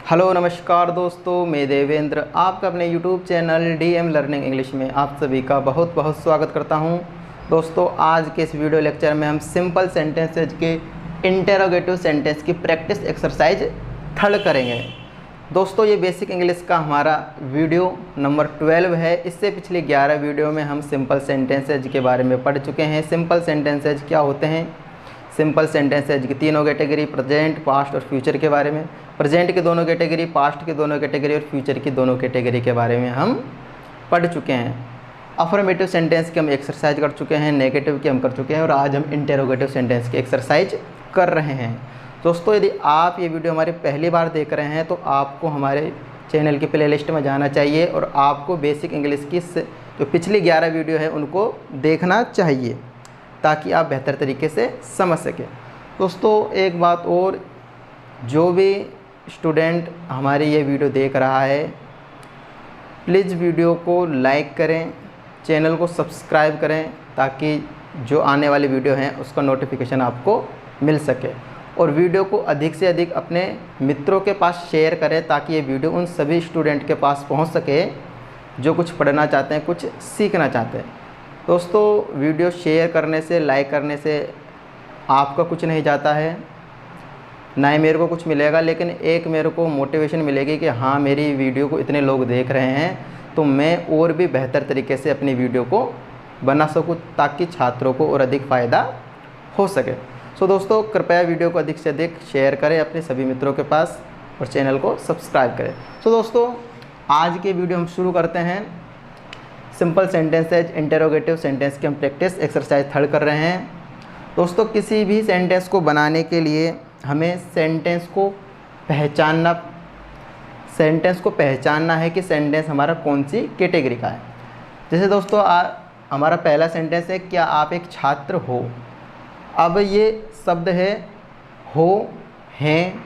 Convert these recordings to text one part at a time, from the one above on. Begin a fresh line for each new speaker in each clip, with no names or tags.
Hello नमस्कार दोस्तों, मैं देवेंद्र आपका अपने YouTube channel DM learning English में आप सभी का बहुत बहुत स्वागत करता हूं। दोस्तों, आज के इस वीडियो लेक्चर में हम सिंपल सेंटेंसेज के इंटेरोगेटिव सेंटेंस की प्रैक्टिस एक्सरसाइज थर्ड करेंगे। दोस्तों, ये बेसिक इंग्लिश का हमारा वीडियो नंबर 12 है। इससे पिछले 11 वीडियो में हम सिंपल सेंटेंसेज के बारे में पढ़ चुके हैं। सिंपल सेंटेंसेज क्या होते हैं, सिंपल सेंटेंसेज की तीनों कैटेगरी, प्रेजेंट, पास्ट और फ्यूचर के बारे में, प्रेजेंट की दोनों कैटेगरी, पास्ट की दोनों कैटेगरी और फ्यूचर की दोनों कैटेगरी के बारे में हम पढ़ चुके हैं। अफर्मेटिव सेंटेंस की हम एक्सरसाइज कर चुके हैं, नेगेटिव की हम कर चुके हैं और आज हम इंटेरोगेटिव सेंटेंस की एक्सरसाइज कर रहे हैं। दोस्तों, यदि आप ये वीडियो हमारी पहली बार देख रहे हैं तो आपको हमारे चैनल की प्लेलिस्ट में जाना चाहिए और आपको बेसिक इंग्लिश की जो पिछली 11 वीडियो है उनको देखना चाहिए ताकि आप बेहतर तरीके से समझ सकें। दोस्तों, एक बात और, जो भी स्टूडेंट हमारी ये वीडियो देख रहा है प्लीज़ वीडियो को लाइक करें, चैनल को सब्सक्राइब करें ताकि जो आने वाली वीडियो हैं उसका नोटिफिकेशन आपको मिल सके, और वीडियो को अधिक से अधिक अपने मित्रों के पास शेयर करें ताकि ये वीडियो उन सभी स्टूडेंट के पास पहुंच सके जो कुछ पढ़ना चाहते हैं, कुछ सीखना चाहते हैं। दोस्तों, वीडियो शेयर करने से, लाइक करने से आपका कुछ नहीं जाता है, ना ही मेरे को कुछ मिलेगा, लेकिन एक मेरे को मोटिवेशन मिलेगी कि हाँ, मेरी वीडियो को इतने लोग देख रहे हैं तो मैं और भी बेहतर तरीके से अपनी वीडियो को बना सकूँ ताकि छात्रों को और अधिक फ़ायदा हो सके। सो दोस्तों, कृपया वीडियो को अधिक से अधिक शेयर करें अपने सभी मित्रों के पास और चैनल को सब्सक्राइब करें। सो दोस्तों, आज के वीडियो हम शुरू करते हैं। सिंपल सेंटेंसेज इंटेरोगेटिव सेंटेंस की हम प्रैक्टिस एक्सरसाइज थर्ड कर रहे हैं। दोस्तों, किसी भी सेंटेंस को बनाने के लिए हमें सेंटेंस को पहचानना है कि सेंटेंस हमारा कौन सी कैटेगरी का है। जैसे दोस्तों, हमारा पहला सेंटेंस है, क्या आप एक छात्र हो। अब ये शब्द है हो, हैं,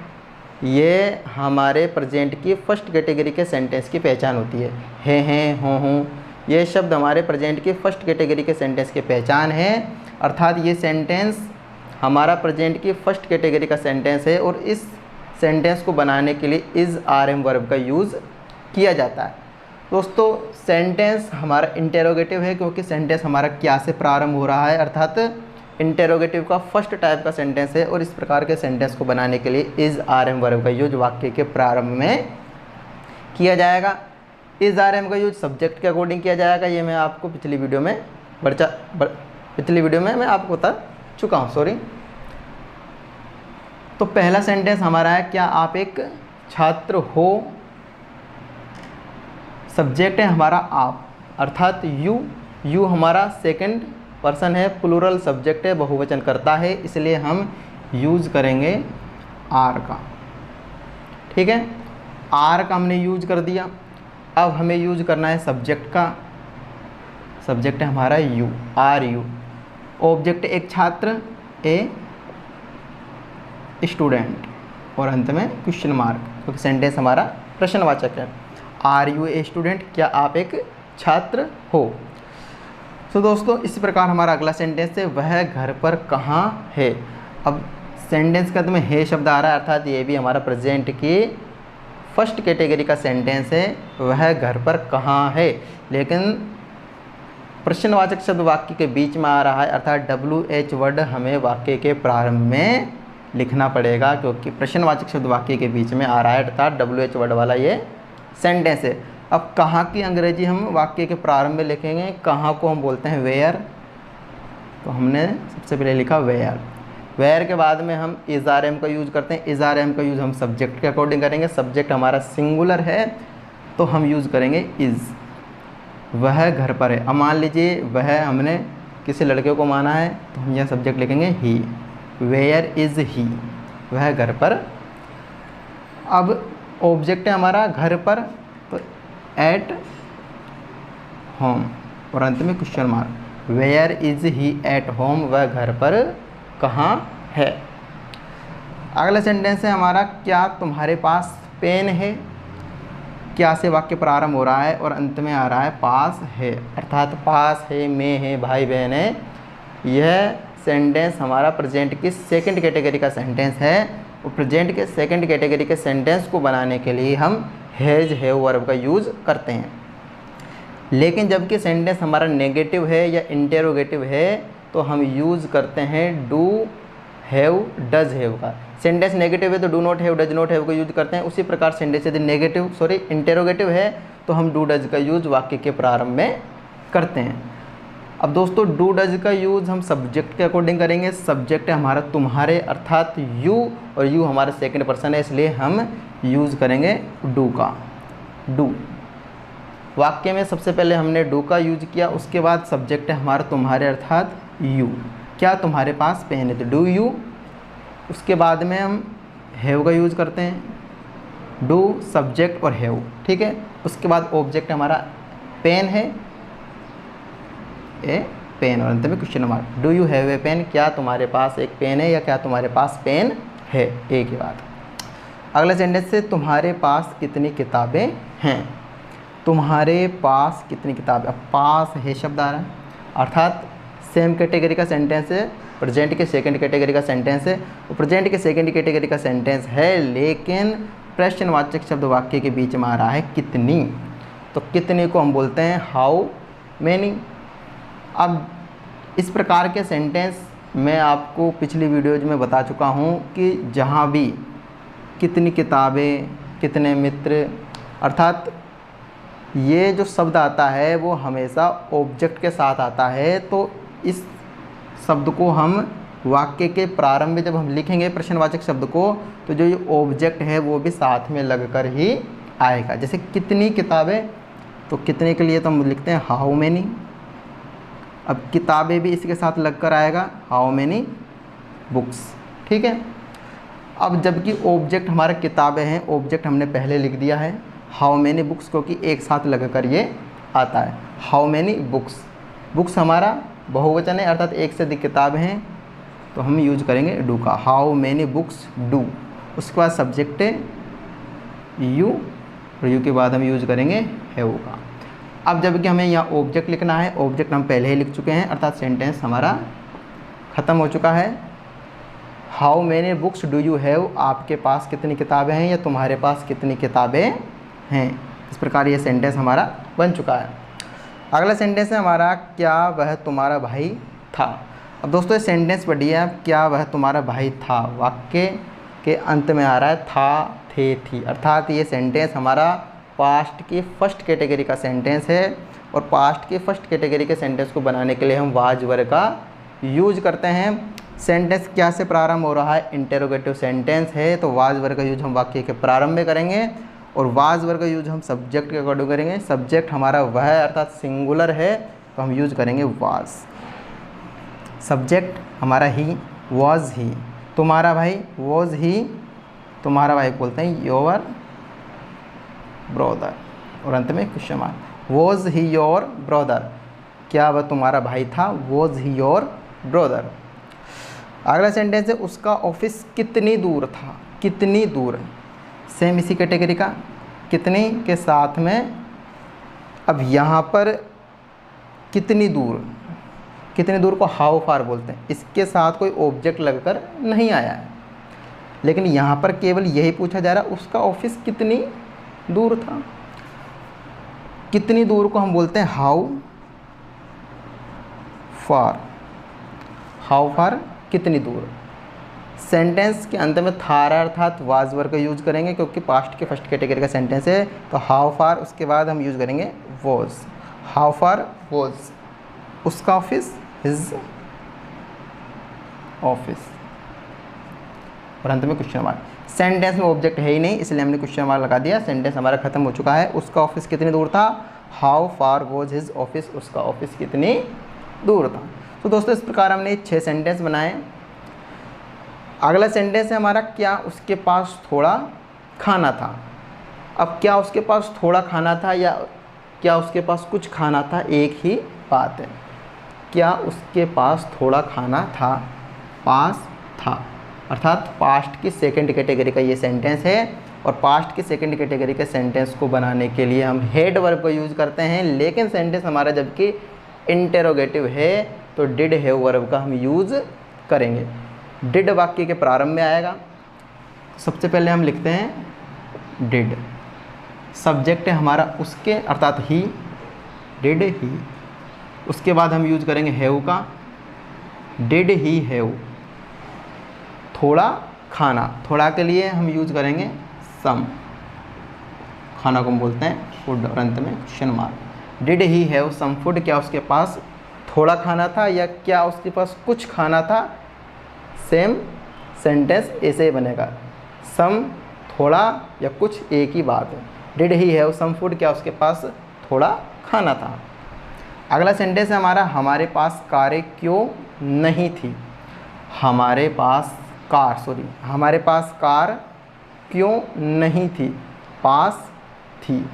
ये हमारे प्रेजेंट की फर्स्ट कैटेगरी के सेंटेंस की पहचान होती है। हैं, हो, हूँ, ये शब्द हमारे प्रेजेंट की फर्स्ट कैटेगरी के सेंटेंस की पहचान है, अर्थात ये सेंटेंस हमारा प्रेजेंट की फर्स्ट कैटेगरी का सेंटेंस है और इस सेंटेंस को बनाने के लिए इज़ RM वर्ब का यूज़ किया जाता है। दोस्तों, सेंटेंस हमारा इंटेरोगेटिव है क्योंकि सेंटेंस हमारा क्या से प्रारंभ हो रहा है, अर्थात इंटेरोगेटिव का फर्स्ट टाइप का सेंटेंस है और इस प्रकार के सेंटेंस को बनाने के लिए इज़ RM वर्ब का यूज वाक्य के प्रारंभ में किया जाएगा। इज़ RM का यूज सब्जेक्ट के अकॉर्डिंग किया जाएगा। ये मैं आपको पिछली वीडियो में मैं आपको बता चुका हूँ, सॉरी। तो पहला सेंटेंस हमारा है, क्या आप एक छात्र हो। सब्जेक्ट है हमारा आप, अर्थात यू हमारा सेकंड पर्सन है, प्लूरल सब्जेक्ट है, बहुवचन करता है, इसलिए हम यूज़ करेंगे आर का। ठीक है, आर का हमने यूज कर दिया। अब हमें यूज करना है सब्जेक्ट का। सब्जेक्ट है हमारा यू, आर यू। ऑब्जेक्ट एक छात्र, ए स्टूडेंट, और अंत में क्वेश्चन मार्क क्योंकि सेंटेंस हमारा प्रश्नवाचक है। आर यू ए स्टूडेंट, क्या आप एक छात्र हो। तो दोस्तों, इसी प्रकार हमारा अगला सेंटेंस है, वह घर पर कहाँ है। अब सेंटेंस के अंत में है शब्द आ रहा है, अर्थात ये भी हमारा प्रेजेंट की फर्स्ट कैटेगरी का सेंटेंस है, वह घर पर कहाँ है, लेकिन प्रश्नवाचक शब्द वाक्य के बीच में आ रहा है, अर्थात WH वर्ड हमें वाक्य के प्रारंभ में लिखना पड़ेगा क्योंकि प्रश्नवाचक शब्द वाक्य के बीच में आ रहा है, अर्थात WH वर्ड वाला ये सेंटेंस है। अब कहाँ की अंग्रेजी हम वाक्य के प्रारंभ में लिखेंगे, कहाँ को हम बोलते हैं वेयर, तो हमने सबसे पहले लिखा वेयर। वेयर के बाद में हम इज़ RM का यूज़ करते हैं। इज़ RM का यूज़ हम सब्जेक्ट के अकॉर्डिंग करेंगे। सब्जेक्ट हमारा सिंगुलर है तो हम यूज़ करेंगे इज़। वह घर पर है। अब मान लीजिए वह हमने किसी लड़के को माना है तो हम यह सब्जेक्ट लिखेंगे ही। वेयर इज़ ही, वह घर पर। अब ऑब्जेक्ट है हमारा घर पर, तो एट होम, और अंत में question mark. Where is he at home, वह घर पर कहाँ है। अगला सेंटेंस है हमारा, क्या तुम्हारे पास पेन है। क्या से वाक्य प्रारंभ हो रहा है और अंत में आ रहा है पास है, अर्थात पास है, में है, भाई बहन है। यह सेंटेंस हमारा प्रेजेंट की सेकंड कैटेगरी का सेंटेंस है, और प्रेजेंट के सेकंड कैटेगरी के सेंटेंस को बनाने के लिए हम हैज़ हैव वर्ब का यूज़ करते हैं। लेकिन जबकि सेंटेंस हमारा नेगेटिव है या इंटेरोगेटिव है तो हम यूज़ करते हैं डू हैव डज हैव का। सेंटेंस नेगेटिव है तो do not have does not have का यूज करते हैं। उसी प्रकार सेंटेंस यदि इंटेरोगेटिव है तो हम डू डज का यूज वाक्य के प्रारंभ में करते हैं। अब दोस्तों डू डज का यूज़ हम सब्जेक्ट के अकॉर्डिंग करेंगे। सब्जेक्ट है हमारा तुम्हारे अर्थात यू, और यू हमारा सेकंड पर्सन है, इसलिए हम यूज़ करेंगे डू का। डू वाक्य में सबसे पहले हमने डू का यूज किया, उसके बाद सब्जेक्ट है हमारा तुम्हारे अर्थात यू। क्या तुम्हारे पास पेन है तो डू यू। उसके बाद में हम हैव का यूज़ करते हैं, डू सब्जेक्ट और हैव, ठीक है। उसके बाद ऑब्जेक्ट हमारा पेन है, ए पेन, और अंत में question mark. Do you have a pen, क्या तुम्हारे पास एक पेन है या क्या तुम्हारे पास पेन है, एक ही बात। अगला सेंटेंस है तुम्हारे पास कितनी किताबें हैं। तुम्हारे पास कितनी किताबें, अब पास है शब्द आ रहा है, अर्थात सेम कैटेगरी का सेंटेंस है, प्रेजेंट के सेकंड कैटेगरी का सेंटेंस है। और प्रेजेंट के सेकंड कैटेगरी का सेंटेंस है, लेकिन प्रश्नवाचक शब्द वाक्य के बीच में आ रहा है कितनी। तो कितनी को हम बोलते हैं हाउ मैनी। अब इस प्रकार के सेंटेंस मैं आपको पिछली वीडियोज में बता चुका हूँ कि जहाँ भी कितनी किताबें, कितने मित्र, अर्थात ये जो शब्द आता है वो हमेशा ऑब्जेक्ट के साथ आता है। तो इस शब्द को हम वाक्य के प्रारंभ में जब हम लिखेंगे प्रश्नवाचक शब्द को, तो जो ये ऑब्जेक्ट है वो भी साथ में लगकर ही आएगा। जैसे कितनी किताबें, तो कितने के लिए तो हम लिखते हैं हाउ मैनी। अब किताबें भी इसके साथ लगकर आएगा, हाउ मैनी बुक्स, ठीक है। अब जबकि ऑब्जेक्ट हमारा किताबें हैं, ऑब्जेक्ट हमने पहले लिख दिया है, हाउ मैनी बुक्स क्योंकि एक साथ लगकर ये आता है, हाउ मैनी बुक्स। बुक्स हमारा बहुवचन है, अर्थात एक से अधिक किताबें हैं, तो हम यूज करेंगे डू का, हाउ मैनी बुक्स डू। उसके बाद सब्जेक्ट है यू, और यू के बाद हम यूज करेंगे हैव का। अब जबकि हमें यहाँ ऑब्जेक्ट लिखना है, ऑब्जेक्ट हम पहले ही लिख चुके हैं, अर्थात सेंटेंस हमारा ख़त्म हो चुका है। How many books do you have, आपके पास कितनी किताबें हैं या तुम्हारे पास कितनी किताबें हैं। इस प्रकार ये सेंटेंस हमारा बन चुका है। अगला सेंटेंस है हमारा क्या वह तुम्हारा भाई था। अब दोस्तों ये सेंटेंस पढ़िए आप, क्या वह तुम्हारा भाई था, वाक्य के अंत में आ रहा है था, थे, थी, अर्थात ये सेंटेंस हमारा पास्ट की फर्स्ट कैटेगरी का सेंटेंस है। और पास्ट की फर्स्ट कैटेगरी के सेंटेंस को बनाने के लिए हम वाज वर्ब का यूज करते हैं। सेंटेंस क्या से प्रारंभ हो रहा है, इंटेरोगेटिव सेंटेंस है, तो वाज वर्ब का यूज हम वाक्य के प्रारंभ में करेंगे। और वाज वर्ब का यूज हम सब्जेक्ट के अकॉर्डिंग करेंगे। सब्जेक्ट हमारा वह है, अर्थात सिंगुलर है, तो हम यूज करेंगे वाज। सब्जेक्ट हमारा ही, वाज ही। तुम्हारा भाई वाज ही, तुम्हारा भाई बोलते हैं योर ब्रदर, और अंत में question mark. Was he your brother, क्या वह तुम्हारा भाई था, वाज ही योर ब्रदर। अगला सेंटेंस है उसका ऑफिस कितनी दूर था, कितनी दूर, सेम इसी कैटेगरी का, कितनी के साथ में। अब यहाँ पर कितनी दूर को हाउ फार बोलते हैं, इसके साथ कोई ऑब्जेक्ट लगकर नहीं आया है, लेकिन यहाँ पर केवल यही पूछा जा रहा है उसका ऑफिस कितनी दूर था। कितनी दूर को हम बोलते हैं हाउ फार, हाउ फार कितनी दूर। सेंटेंस के अंत में था अर्थात वाज वर्ब का यूज करेंगे क्योंकि पास्ट के फर्स्ट कैटेगरी का सेंटेंस है। तो हाउ फार, उसके बाद हम यूज करेंगे वॉज, हाउ फार वॉज उसका ऑफिस, हिज ऑफिस, और अंत में क्वेश्चन मार्क। सेंटेंस में ऑब्जेक्ट है ही नहीं, इसलिए हमने क्वेश्चन मार्क लगा दिया। सेंटेंस हमारा खत्म हो चुका है। उसका ऑफिस कितनी दूर था, how far was his office, उसका ऑफिस कितनी दूर था। तो दोस्तों इस प्रकार हमने 6 सेंटेंस बनाए। अगला सेंटेंस है हमारा क्या उसके पास थोड़ा खाना था। अब क्या उसके पास थोड़ा खाना था या क्या उसके पास कुछ खाना था, एक ही बात है। क्या उसके पास थोड़ा खाना था, पास था, अर्थात पास्ट की सेकंड कैटेगरी का ये सेंटेंस है। और पास्ट की सेकंड कैटेगरी के सेंटेंस को बनाने के लिए हम हेड वर्ब का यूज़ करते हैं, लेकिन सेंटेंस हमारा जबकि इंटेरोगेटिव है तो डिड हैव वर्ब का हम यूज़ करेंगे। डिड वाक्य के प्रारंभ में आएगा, सबसे पहले हम लिखते हैं डिड। सब्जेक्ट है हमारा उसके अर्थात ही, डिड ही। उसके बाद हम यूज करेंगे हैव का, डिड ही हैव। थोड़ा खाना, थोड़ा के लिए हम यूज करेंगे सम, खाना को हम बोलते हैं फूड, और अंत में question mark. Did he have some food, क्या उसके पास थोड़ा खाना था या क्या उसके पास कुछ खाना था। सेम सेंटेंस ऐसे ही बनेगा, सम थोड़ा या कुछ एक ही बात है। Did he have some food, क्या उसके पास थोड़ा खाना था। अगला सेंटेंस है हमारा हमारे पास कारें क्यों नहीं थी। हमारे पास कार क्यों नहीं थी, पास थी।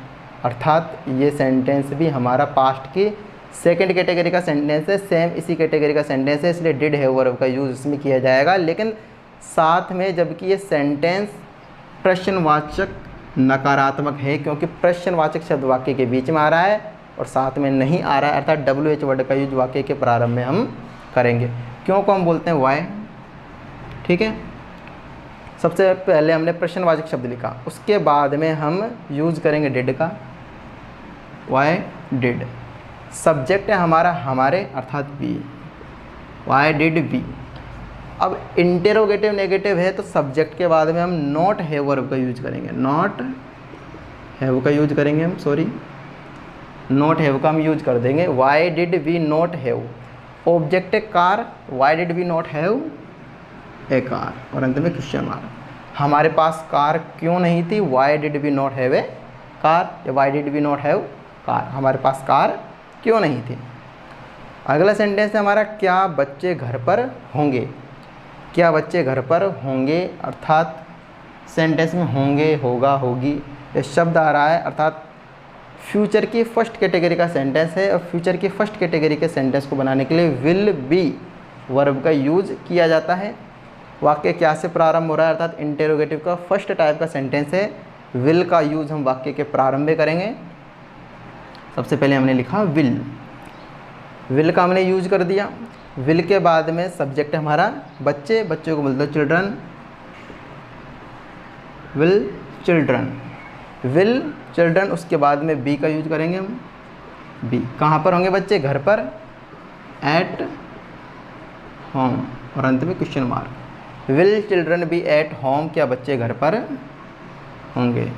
अर्थात ये सेंटेंस भी हमारा पास्ट की सेकंड कैटेगरी का सेंटेंस है, सेम इसी कैटेगरी का सेंटेंस है, इसलिए डिड हैव वर्ब का यूज़ इसमें किया जाएगा। लेकिन साथ में जबकि ये सेंटेंस प्रश्नवाचक नकारात्मक है, क्योंकि प्रश्नवाचक शब्द वाक्य के बीच में आ रहा है और साथ में नहीं आ रहा है, अर्थात WH वर्ड का यूज वाक्य के प्रारंभ में हम करेंगे। क्यों को हम बोलते हैं वाई। ठीक है, सबसे पहले हमने प्रश्नवाचक शब्द लिखा, उसके बाद में हम यूज करेंगे डिड का, वाई डिड। सब्जेक्ट है हमारा हमारे अर्थात बी, वाई डिड बी। अब इंटेरोगेटिव नेगेटिव है तो सब्जेक्ट के बाद में हम नॉट हैव वर्ब का यूज करेंगे, नॉट हैव का यूज करेंगे हम, सॉरी नॉट हैव का हम यूज कर देंगे। Why did we not have, object है car, why did we not have a car, और अंत में क्वेश्चन मार्क। हमारे पास कार क्यों नहीं थी, why did we not have a car, या why did we not have car, हमारे पास कार क्यों नहीं थी। अगला सेंटेंस है हमारा क्या बच्चे घर पर होंगे। क्या बच्चे घर पर होंगे, अर्थात सेंटेंस में होंगे, होगा, होगी ये शब्द आ रहा है, अर्थात फ्यूचर की फर्स्ट कैटेगरी का सेंटेंस है, और फ्यूचर की फर्स्ट कैटेगरी के सेंटेंस को बनाने के लिए विल बी वर्ब का यूज किया जाता है। वाक्य क्या से प्रारंभ हो रहा है, अर्थात इंटेरोगेटिव का फर्स्ट टाइप का सेंटेंस है, विल का यूज हम वाक्य के प्रारंभ में करेंगे। सबसे पहले हमने लिखा विल, विल का हमने यूज कर दिया। विल के बाद में सब्जेक्ट हमारा बच्चे, बच्चों को बोलते हैं children, will children, will children. उसके बाद में बी का यूज करेंगे हम, बी कहाँ पर होंगे बच्चे, घर पर, एट होम, और अंत में question mark. Will children be at home, क्या बच्चे घर पर होंगे,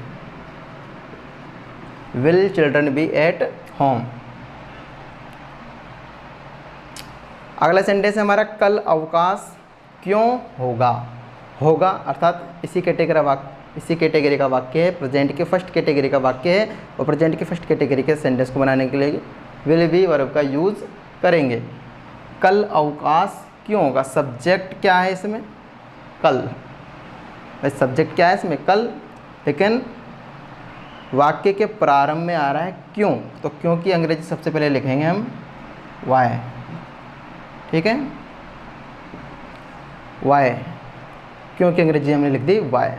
will children be at home. अगला सेंटेंस है हमारा कल अवकाश क्यों होगा। होगा अर्थात इसी कैटेगरी का वाक्य है, प्रेजेंट के फर्स्ट कैटेगरी का वाक्य है, और प्रेजेंट के फर्स्ट कैटेगरी के सेंटेंस को बनाने के लिए विल बी वर्ब का यूज करेंगे। कल अवकाश क्यों होगा, सब्जेक्ट क्या है इसमें, कल, सब्जेक्ट क्या है इसमें, कल, लेकिन वाक्य के प्रारंभ में आ रहा है क्यों, तो क्यों की अंग्रेजी सबसे पहले लिखेंगे हम वाई। ठीक है, वाई, क्यों की अंग्रेजी हमने लिख दी वाई।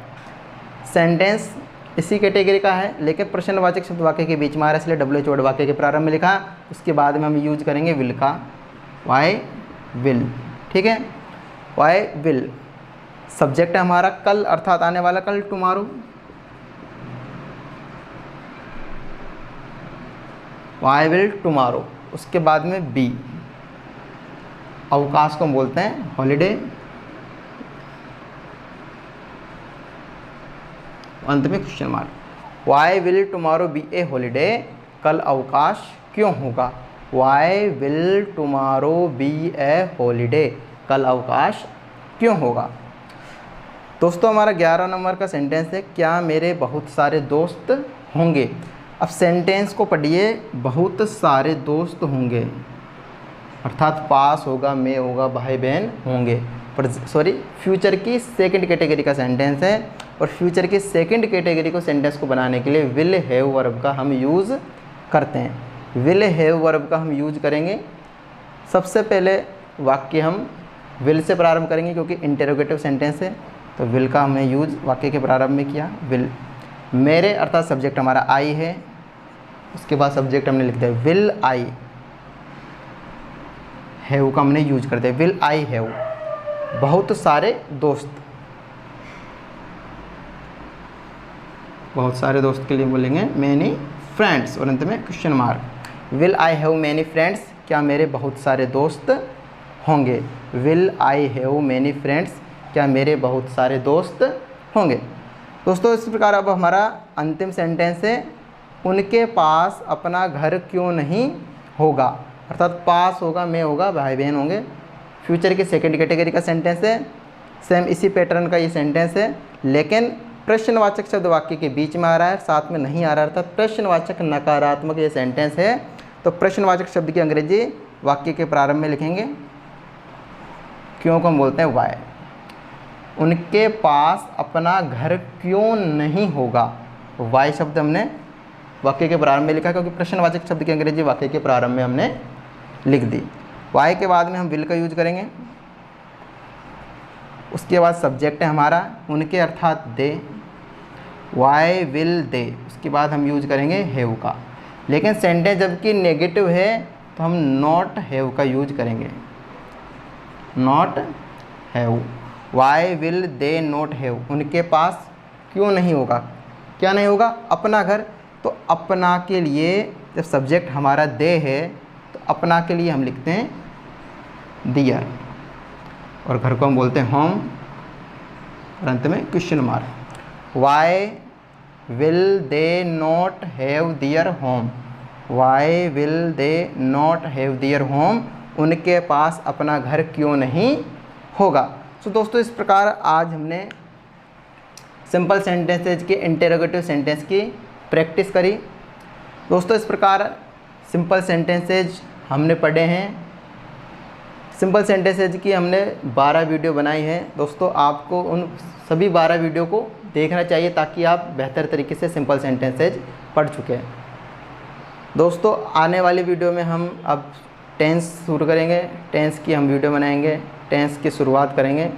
सेंटेंस इसी कैटेगरी का है, लेकिन प्रश्नवाचक शब्द वाक्य के बीच में आ रहा है, इसलिए WH वर्ड वाक्य के प्रारंभ में लिखा। उसके बाद में हम यूज करेंगे विल का, वाई विल। ठीक है, वाई विल। सब्जेक्ट है हमारा कल अर्थात आने वाला कल, टुमारो, वाई विल टुमारो। उसके बाद में बी, अवकाश को हम बोलते हैं हॉलीडे, अंत में question mark. Why will tomorrow be a holiday, कल अवकाश क्यों होगा, why will tomorrow be a holiday, कल अवकाश क्यों होगा। दोस्तों हमारा 11 नंबर का सेंटेंस है क्या मेरे बहुत सारे दोस्त होंगे। अब सेंटेंस को पढ़िए, बहुत सारे दोस्त होंगे अर्थात पास होगा, में होगा, भाई बहन होंगे, पर सॉरी फ्यूचर की सेकंड कैटेगरी का सेंटेंस है, और फ्यूचर की सेकंड कैटेगरी को सेंटेंस को बनाने के लिए विल हैव वर्ब का हम यूज़ करते हैं। विल हैव वर्ब का हम यूज करेंगे। सबसे पहले वाक्य हम विल से प्रारंभ करेंगे क्योंकि इंटेरोगेटिव सेंटेंस है, तो विल का हमने यूज वाक्य के प्रारंभ में किया। विल, मेरे अर्थात सब्जेक्ट हमारा आई है, उसके बाद सब्जेक्ट हमने लिख दिया विल आई, हैव का हमने यूज करते हैं विल आई हैव। बहुत सारे दोस्त, बहुत सारे दोस्त के लिए बोलेंगे मैनी फ्रेंड्स और अंत में question mark. Will I have many friends, क्या मेरे बहुत सारे दोस्त होंगे। Will I have many friends, क्या मेरे बहुत सारे दोस्त होंगे। दोस्तों इस प्रकार अब हमारा अंतिम सेंटेंस है, उनके पास अपना घर क्यों नहीं होगा। अर्थात पास होगा, में होगा, भाई बहन होंगे। फ्यूचर की सेकंड कैटेगरी का सेंटेंस है। सेम इसी पैटर्न का ये सेंटेंस है, लेकिन प्रश्नवाचक शब्द वाक्य के बीच में आ रहा है, साथ में नहीं आ रहा। अर्थात प्रश्नवाचक नकारात्मक ये सेंटेंस है, तो प्रश्नवाचक शब्द की अंग्रेजी वाक्य के प्रारंभ में लिखेंगे। क्यों को हम बोलते हैं वाई। उनके पास अपना घर क्यों नहीं होगा, वाई शब्द हमने वाक्य के प्रारंभ में लिखा, क्योंकि प्रश्नवाचक शब्द की अंग्रेजी वाक्य के प्रारंभ में हमने लिख दी। वाई के बाद में हम विल का यूज करेंगे। उसके बाद सब्जेक्ट है हमारा उनके अर्थात दे, वाई विल दे। उसके बाद हम यूज करेंगे हैव का। लेकिन सेंटेंस जबकि नेगेटिव है तो हम नॉट हैव का यूज करेंगे, not have. Why will they not have, उनके पास क्यों नहीं होगा, क्या नहीं होगा, अपना घर। तो अपना के लिए जब सब्जेक्ट हमारा दे है तो अपना के लिए हम लिखते हैं दियर, और घर को हम बोलते हैं होम, और अंत में question mark. Why will they not have their home, why will they not have their home, उनके पास अपना घर क्यों नहीं होगा। तो दोस्तों इस प्रकार आज हमने सिंपल सेंटेंसेज के इंटेरोगेटिव सेंटेंस की प्रैक्टिस करी। दोस्तों इस प्रकार सिंपल सेंटेंसेज हमने पढ़े हैं। सिंपल सेंटेंसेज की हमने 12 वीडियो बनाई है। दोस्तों आपको उन सभी 12 वीडियो को देखना चाहिए ताकि आप बेहतर तरीके से सिंपल सेंटेंसेज पढ़ चुके हैं। दोस्तों आने वाली वीडियो में हम अब टेंस शुरू करेंगे, टेंस की हम वीडियो बनाएंगे, टेंस की शुरुआत करेंगे।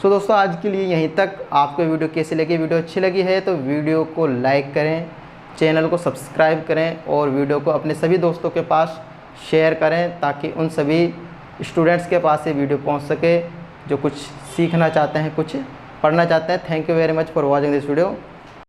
सो दोस्तों आज के लिए यहीं तक। आपको वीडियो कैसी लगी, वीडियो अच्छी लगी है तो वीडियो को लाइक करें, चैनल को सब्सक्राइब करें और वीडियो को अपने सभी दोस्तों के पास शेयर करें ताकि उन सभी स्टूडेंट्स के पास ये वीडियो पहुंच सके जो कुछ सीखना चाहते हैं, कुछ पढ़ना चाहते हैं। Thank you very much for watching this video.